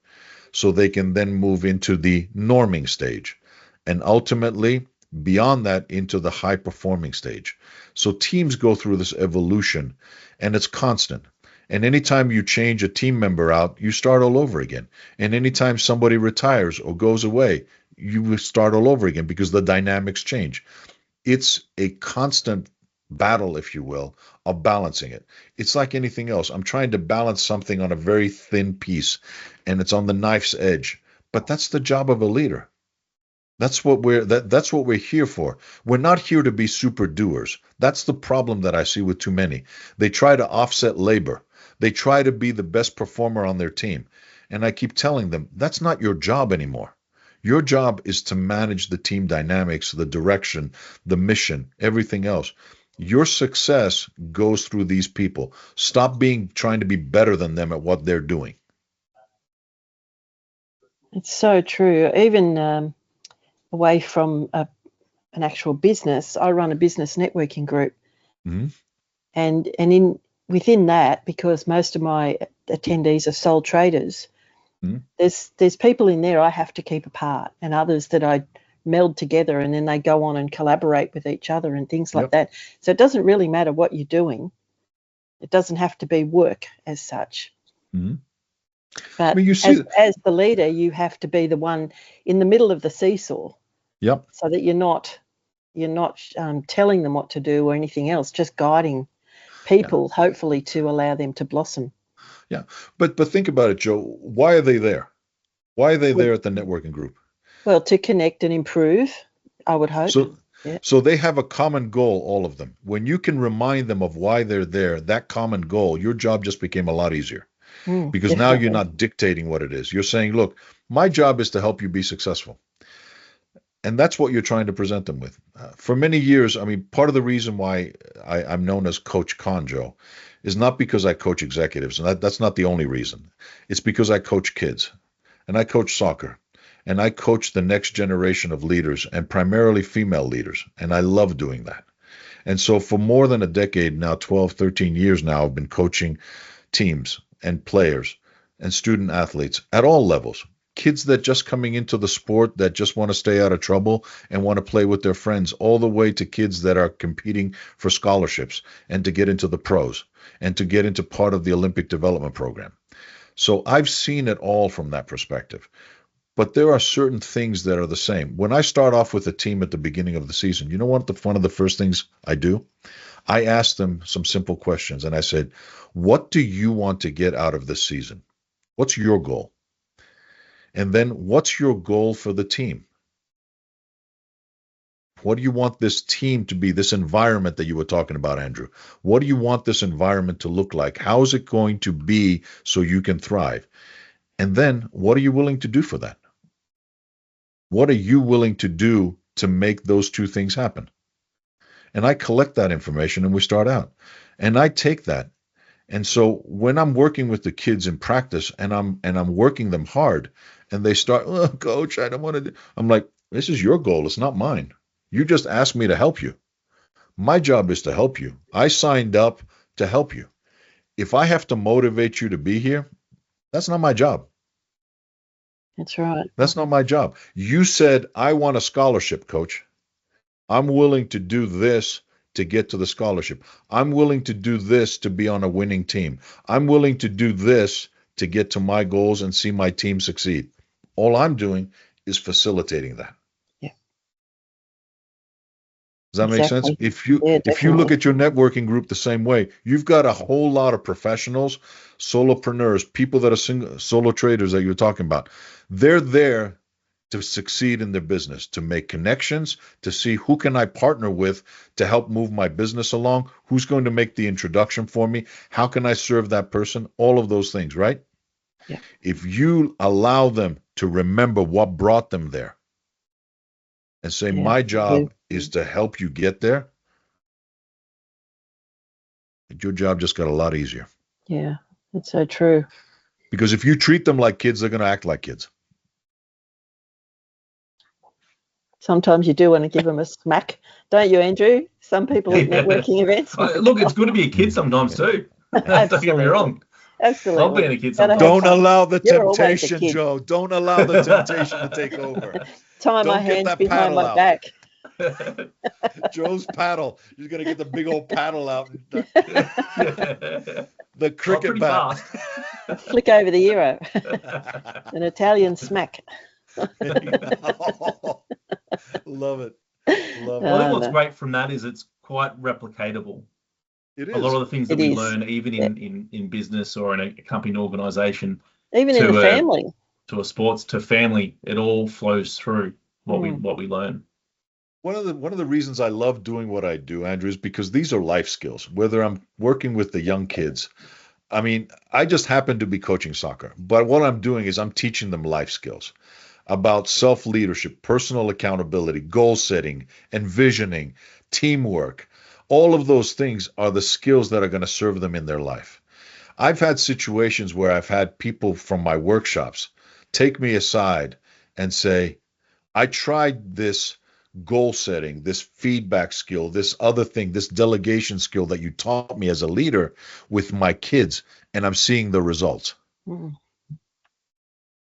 so they can then move into the norming stage and ultimately beyond that into the high performing stage. So teams go through this evolution and it's constant. And anytime you change a team member out, you start all over again. And anytime somebody retires or goes away, you start all over again because the dynamics change. It's a constant battle, if you will, of balancing it. It's like anything else. I'm trying to balance something on a very thin piece and it's on the knife's edge. But that's the job of a leader. That's what that's what we're here for. We're not here to be super doers. That's the problem that I see with too many. They try to offset labor. They try to be the best performer on their team. And I keep telling them, that's not your job anymore. Your job is to manage the team dynamics, the direction, the mission, everything else. Your success goes through these people. Stop trying to be better than them at what they're doing. It's so true. Even away from an actual business, I run a business networking group, Mm-hmm. and within that, because most of my attendees are sole traders, mm-hmm. there's people in there I have to keep apart, and others that I meld together, and then they go on and collaborate with each other and things like that. So it doesn't really matter what you're doing. It doesn't have to be work as such. Mm-hmm. But I mean, as the leader, you have to be the one in the middle of the seesaw. Yep. So that you're not telling them what to do or anything else, just guiding people, hopefully to allow them to blossom. Yeah. But think about it, Joe. Why are they there? Why are they there at the networking group? Well, to connect and improve, I would hope. So they have a common goal, all of them. When you can remind them of why they're there, that common goal, your job just became a lot easier. Because now you're not dictating what it is. You're saying, look, my job is to help you be successful. And that's what you're trying to present them with. For many years, I mean, part of the reason why I'm known as Coach Kon, Joe, is not because I coach executives. And that's not the only reason. It's because I coach kids. And I coach soccer. And I coach the next generation of leaders, and primarily female leaders. And I love doing that. And so for more than a decade now, 12, 13 years now, I've been coaching teams and players and student athletes at all levels. Kids that just coming into the sport that just want to stay out of trouble and want to play with their friends, all the way to kids that are competing for scholarships and to get into the pros and to get into part of the Olympic development program. So I've seen it all from that perspective. But there are certain things that are the same. When I start off with a team at the beginning of the season, you know what one of the first things I do? I ask them some simple questions, and I said, what do you want to get out of this season? What's your goal? And then what's your goal for the team? What do you want this team to be, this environment that you were talking about, Andrew? What do you want this environment to look like? How is it going to be so you can thrive? And then what are you willing to do for that? What are you willing to do to make those two things happen? And I collect that information and we start out. And I take that. And so when I'm working with the kids in practice and I'm working them hard and they start, oh, coach, I don't want to do. I'm like, this is your goal. It's not mine. You just asked me to help you. My job is to help you. I signed up to help you. If I have to motivate you to be here, that's not my job. That's right. That's not my job. You said, I want a scholarship, coach. I'm willing to do this to get to the scholarship. I'm willing to do this to be on a winning team. I'm willing to do this to get to my goals and see my team succeed. All I'm doing is facilitating that. Yeah. Does that make sense? If you look at your networking group the same way, you've got a whole lot of professionals, solopreneurs, people that are solo traders that you're talking about. They're there to succeed in their business, to make connections, to see who can I partner with to help move my business along, who's going to make the introduction for me, how can I serve that person, all of those things, right? Yeah. If you allow them to remember what brought them there and say, my job is to help you get there, your job just got a lot easier. Yeah, that's so true. Because if you treat them like kids, they're going to act like kids. Sometimes you do want to give them a smack, don't you, Andrew? Some people at networking events. Look, it's good to be a kid sometimes too. Don't get me wrong. Absolutely. I've been a kid sometimes. Don't allow the temptation, Joe. Don't allow the temptation to take over. Tie my hands behind my back. Joe's paddle. You're going to get the big old paddle out. The cricket bat. Flick over the euro. An Italian smack. Love it. Well, I think what's great from that is it's quite replicatable. It is. A lot of the things that we learn, even in business or in a company organization, even in the family, to a sports, to family, it all flows through. what we learn. One of the reasons I love doing what I do, Andrew, is because these are life skills. Whether I'm working with the young kids, I mean, I just happen to be coaching soccer, but what I'm doing is I'm teaching them life skills about self-leadership, personal accountability, goal setting, envisioning, teamwork. All of those things are the skills that are going to serve them in their life. I've had situations where I've had people from my workshops take me aside and say, I tried this goal setting, this feedback skill, this other thing, this delegation skill that you taught me as a leader with my kids, and I'm seeing the results. Mm.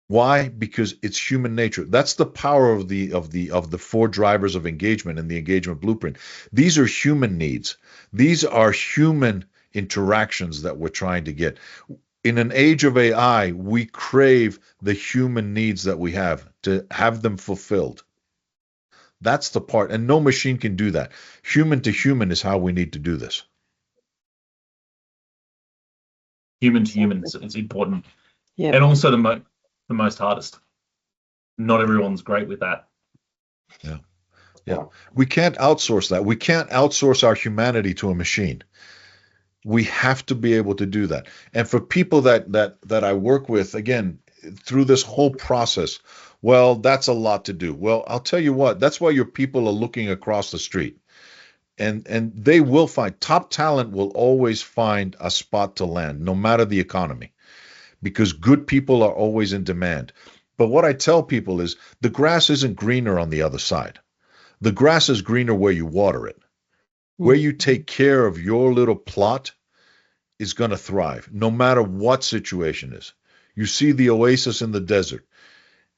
Why? Because it's human nature. That's the power of the four drivers of engagement in the engagement blueprint. These are human needs. These are human interactions that we're trying to get. In an age of AI, we crave the human needs that we have to have them fulfilled. That's the part, and no machine can do that. Human to human is how we need to do this. Human to human, it's important. Yeah. And also the most hardest. Not everyone's great with that. Yeah. We can't outsource that. We can't outsource our humanity to a machine. We have to be able to do that. And for people that I work with, again, through this whole process, well, that's a lot to do. Well, I'll tell you what, that's why your people are looking across the street. And they will find, top talent will always find a spot to land, no matter the economy, because good people are always in demand. But what I tell people is the grass isn't greener on the other side. The grass is greener where you water it. Where you take care of your little plot is going to thrive, no matter what situation is. You see the oasis in the desert.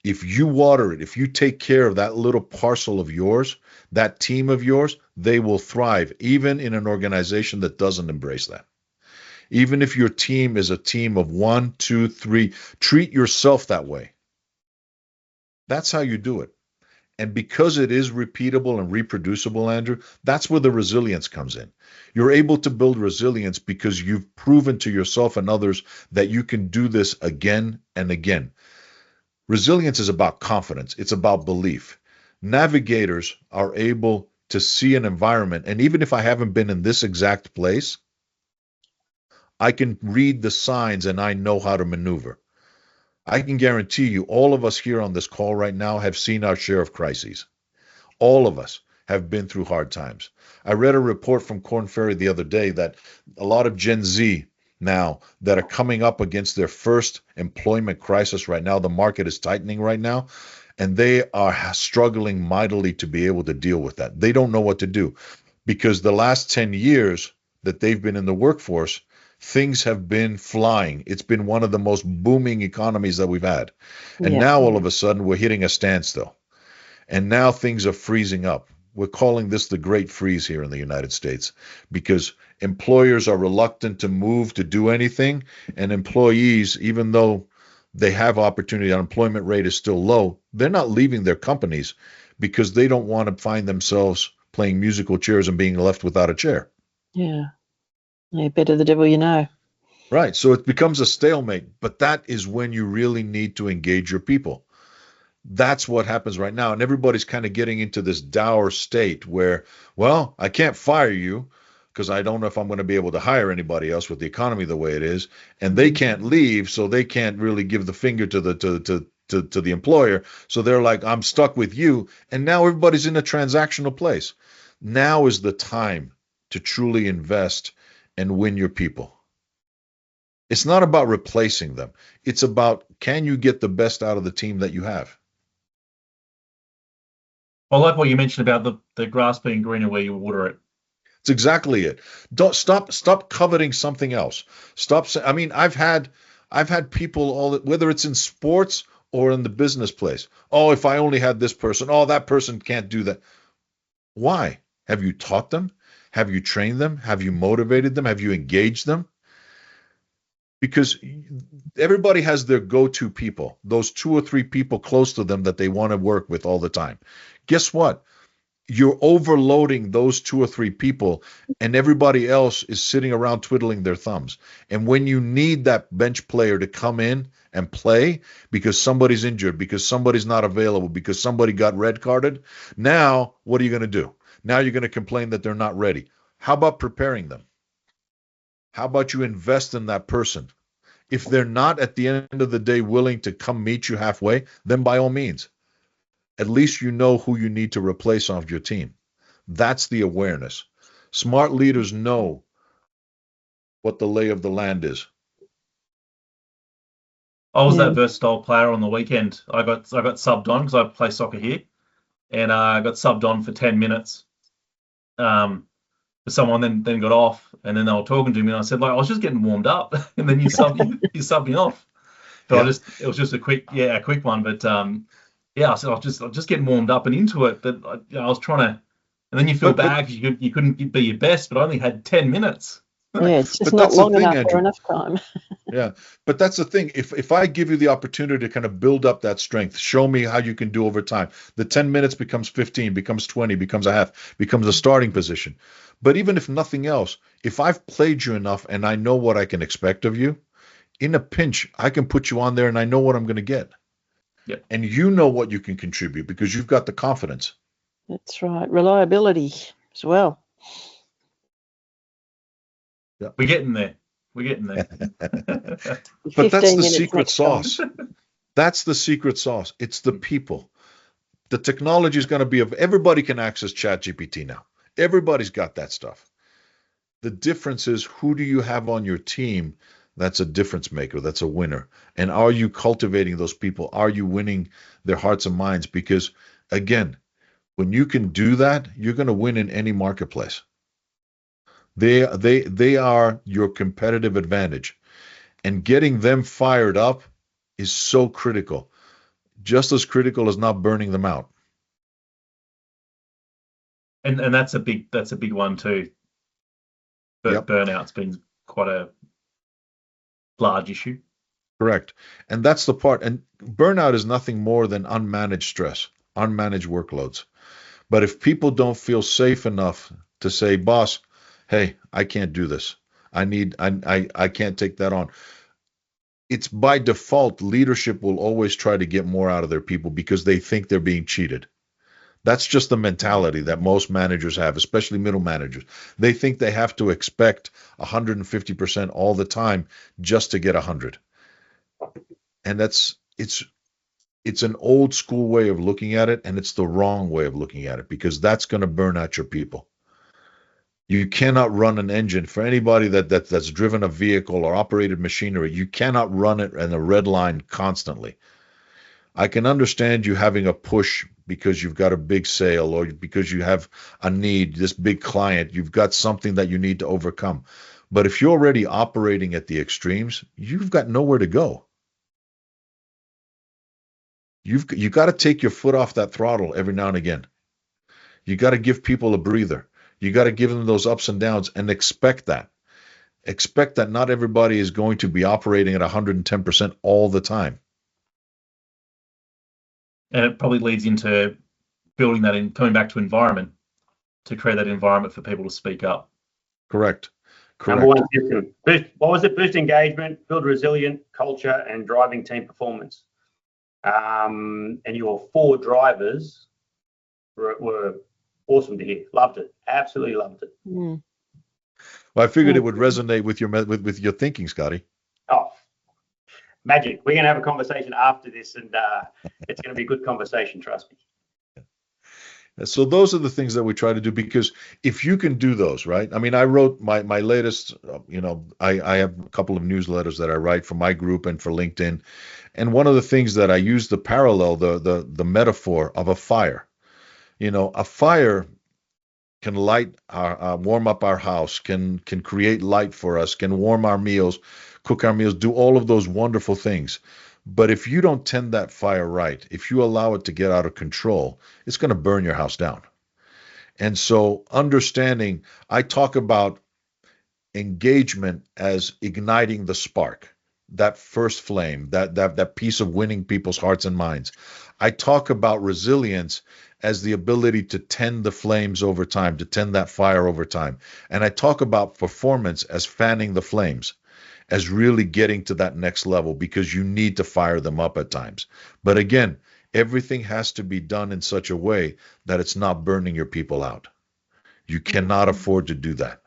If you water it, if you take care of that little parcel of yours, that team of yours, they will thrive, even in an organization that doesn't embrace that. Even if your team is a team of 1, 2, 3, treat yourself that way. That's how you do it. And because it is repeatable and reproducible, Andrew, that's where the resilience comes in. You're able to build resilience because you've proven to yourself and others that you can do this again and again. Resilience is about confidence. It's about belief. Navigators are able to see an environment, and even if I haven't been in this exact place, I can read the signs and I know how to maneuver. I can guarantee you all of us here on this call right now have seen our share of crises. All of us have been through hard times. I read a report from Korn Ferry the other day that a lot of Gen Z now that are coming up against their first employment crisis right now, the market is tightening right now, and they are struggling mightily to be able to deal with that. They don't know what to do because the last 10 years that they've been in the workforce, things have been flying. It's been one of the most booming economies that we've had. And now all of a sudden we're hitting a standstill. And now things are freezing up. We're calling this the Great Freeze here in the United States because employers are reluctant to move to do anything. And employees, even though they have opportunity, unemployment rate is still low, they're not leaving their companies because they don't want to find themselves playing musical chairs and being left without a chair. Yeah. Better the devil you know. Right. So it becomes a stalemate. But that is when you really need to engage your people. That's what happens right now. And everybody's kind of getting into this dour state where, well, I can't fire you because I don't know if I'm going to be able to hire anybody else with the economy the way it is. And they can't leave, so they can't really give the finger to the employer. So they're like, I'm stuck with you. And now everybody's in a transactional place. Now is the time to truly invest and win your people. It's not about replacing them. It's about, can you get the best out of the team that you have? I like what you mentioned about the grass being greener where you water it. It's exactly it. Don't stop coveting something else. Stop. I mean, I've had people, whether it's in sports or in the business place. Oh, if I only had this person. Oh, that person can't do that. Why? Have you taught them? Have you trained them? Have you motivated them? Have you engaged them? Because everybody has their go-to people, those 2 or 3 people close to them that they want to work with all the time. Guess what? you're overloading those 2 or 3 people, and everybody else is sitting around twiddling their thumbs. And when you need that bench player to come in and play because somebody's injured, because somebody's not available, because somebody got red carded, now what are you going to do? Now you're going to complain that they're not ready. How about preparing them? How about you invest in that person? If they're not at the end of the day willing to come meet you halfway, then by all means, at least you know who you need to replace off your team. That's the awareness. Smart leaders know what the lay of the land is. I was Yeah. that versatile player on the weekend. I got subbed on because I play soccer here, and I got subbed on for 10 minutes. Someone then got off, and then they were talking to me, and I said, like, I was just getting warmed up, and then you subbed me off. But Yeah. it was just a quick one. But I said I was just getting warmed up and into it. But I was trying to, and then you feel bad because you couldn't be your best, but I only had 10 minutes. Yeah, it's just But not that's the long thing, enough Andrew. or enough time. Yeah, but that's the thing. If I give you the opportunity to kind of build up that strength, show me how you can do over time. The 10 minutes becomes 15, becomes 20, becomes a half, becomes a starting position. But even if nothing else, if I've played you enough and I know what I can expect of you, in a pinch, I can put you on there and I know what I'm going to get. Yeah. And you know what you can contribute because you've got the confidence. That's right. Reliability as well. We're getting there. But that's 15 the minutes secret next time. sauce. That's the secret sauce. It's the people. The technology is going to be everybody can access ChatGPT now. Everybody's got that stuff. The difference is, who do you have on your team that's a difference maker, that's a winner? And are you cultivating those people? Are you winning their hearts and minds? Because again, when you can do that, you're going to win in any marketplace. They are your competitive advantage. And getting them fired up is so critical. Just as critical as not burning them out. And that's a big one too. But Yep. burnout's been quite a large issue. Correct. And that's the part. And burnout is nothing more than unmanaged stress, unmanaged workloads. But if people don't feel safe enough to say, boss, hey, I can't do this. I can't take that on. It's by default, leadership will always try to get more out of their people because they think they're being cheated. That's just the mentality that most managers have, especially middle managers. They think they have to expect 150% all the time just to get 100. And it's an old school way of looking at it, and it's the wrong way of looking at it because that's going to burn out your people. You cannot run an engine. For anybody that's driven a vehicle or operated machinery, you cannot run it in a red line constantly. I can understand you having a push because you've got a big sale or because you have a need, this big client, you've got something that you need to overcome. But if you're already operating at the extremes, you've got nowhere to go. You got to take your foot off that throttle every now and again. You got to give people a breather. You got to give them those ups and downs and expect that. Expect that not everybody is going to be operating at 110% all the time. And it probably leads into building that in, coming back to environment, to create that environment for people to speak up. Correct. Number one system. What was it? Boost engagement, build resilient culture, and driving team performance. And your 4 drivers were awesome to hear. Loved it. Absolutely loved it. Mm. Well, I figured it would resonate with your thinking, Scotty. Oh, magic. We're going to have a conversation after this, and it's going to be a good conversation, trust me. So those are the things that we try to do, because if you can do those, right? I mean, I wrote my latest, I have a couple of newsletters that I write for my group and for LinkedIn. And one of the things that I use the parallel, the metaphor of a fire. A fire can light warm up our house, can create light for us, can warm our meals, cook our meals, do all of those wonderful things. But if you don't tend that fire right, if you allow it to get out of control, it's going to burn your house down. And so understanding, I talk about engagement as igniting the spark, that first flame, that piece of winning people's hearts and minds. I talk about resilience as the ability to tend the flames over time, to tend that fire over time. And I talk about performance as fanning the flames, as really getting to that next level, because you need to fire them up at times. But again, everything has to be done in such a way that it's not burning your people out. You cannot afford to do that.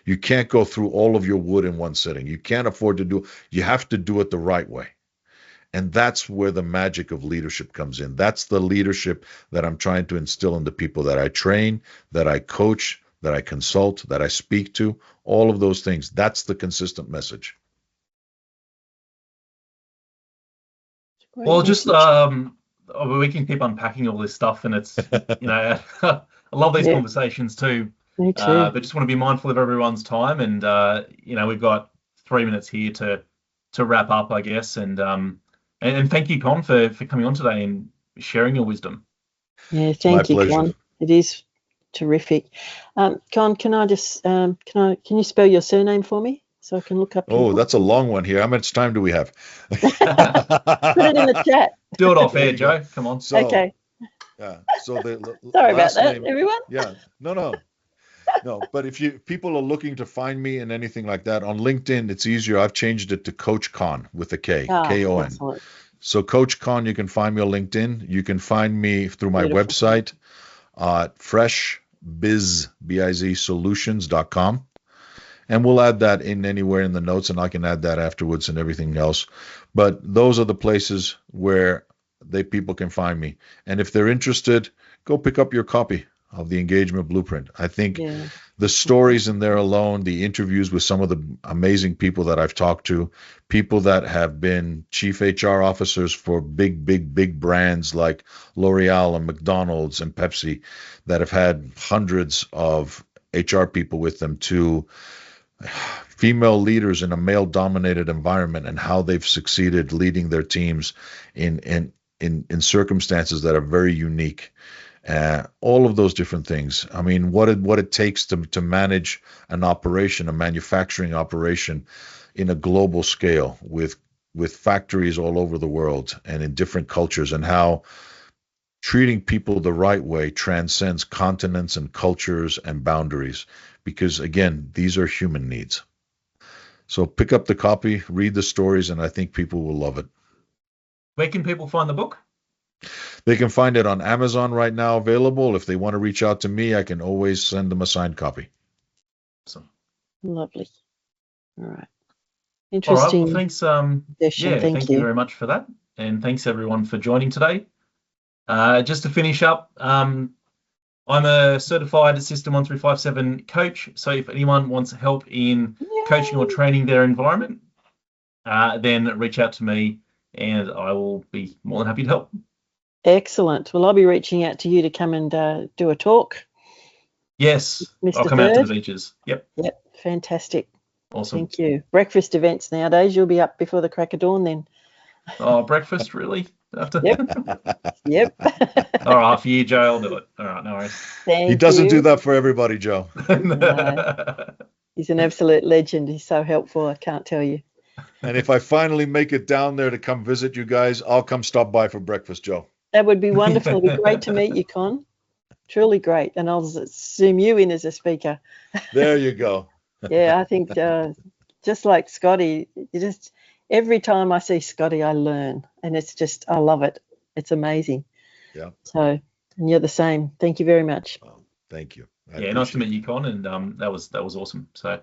You can't go through all of your wood in one sitting. You can't afford to do, you have to do it the right way. And that's where the magic of leadership comes in. That's the leadership that I'm trying to instill in the people that I train, that I coach, that I consult, that I speak to, all of those things. That's the consistent message. Well, just we can keep unpacking all this stuff, and it's I love these conversations too. Me too. But just want to be mindful of everyone's time, and we've got 3 minutes here to wrap up, I guess. And thank you, Kon, for coming on today and sharing your wisdom. Yeah, thank you, pleasure. Kon. It is terrific. Kon, can I just can you spell your surname for me so I can look up? Oh, that's a long one here. How much time do we have? Put it in the chat. Do it off air, Joe. Come on. So, Okay. Yeah. So the Sorry about last that, name, everyone. Yeah. No. But if people are looking to find me and anything like that on LinkedIn, it's easier. I've changed it to Coach Kon with a K, K-O-N. Excellent. So Coach Kon, you can find me on LinkedIn. You can find me through my Beautiful. website, freshbizsolutions.com. And we'll add that in anywhere in the notes, and I can add that afterwards and everything else. But those are the places where people can find me. And if they're interested, go pick up your copy of the Engagement Blueprint. I think the stories in there alone, the interviews with some of the amazing people that I've talked to, people that have been chief HR officers for big brands like L'Oreal and McDonald's and Pepsi, that have had hundreds of HR people with them, to female leaders in a male-dominated environment and how they've succeeded leading their teams in circumstances that are very unique. All of those different things. I mean, what it takes to manage an operation, a manufacturing operation, in a global scale with factories all over the world and in different cultures, and how treating people the right way transcends continents and cultures and boundaries. Because again, these are human needs. So pick up the copy, read the stories, and I think people will love it. Where can people find the book? They can find it on Amazon right now, available. If they want to reach out to me, I can always send them a signed copy. Awesome. Lovely. All right. All right. Interesting. Well, thanks. Thank you very much for that, and thanks everyone for joining today. Just to finish up, I'm a certified System 1357 coach. So if anyone wants help in coaching or training their environment, then reach out to me, and I will be more than happy to help. Excellent. Well, I'll be reaching out to you to come and do a talk. Yes, Mr. I'll come out to Third. the beaches. Yep. Fantastic. Awesome. Thank you. Breakfast events nowadays. You'll be up before the crack of dawn then. Oh, breakfast, really? After? Yep. All right, for you, Joe, I'll do it. All right, no worries. Thank He doesn't you. do that for everybody, Joe. He's an absolute legend. He's so helpful. I can't tell you. And if I finally make it down there to come visit you guys, I'll come stop by for breakfast, Joe. That would be wonderful. It'd be great to meet you, Kon. Truly great. And I'll zoom you in as a speaker. There you go. Yeah, I think just like Scotty, every time I see Scotty, I learn. And it's just, I love it. It's amazing. Yeah. So, and you're the same. Thank you very much. Well, thank you. Yeah, nice to meet you, Kon, and that was awesome. So.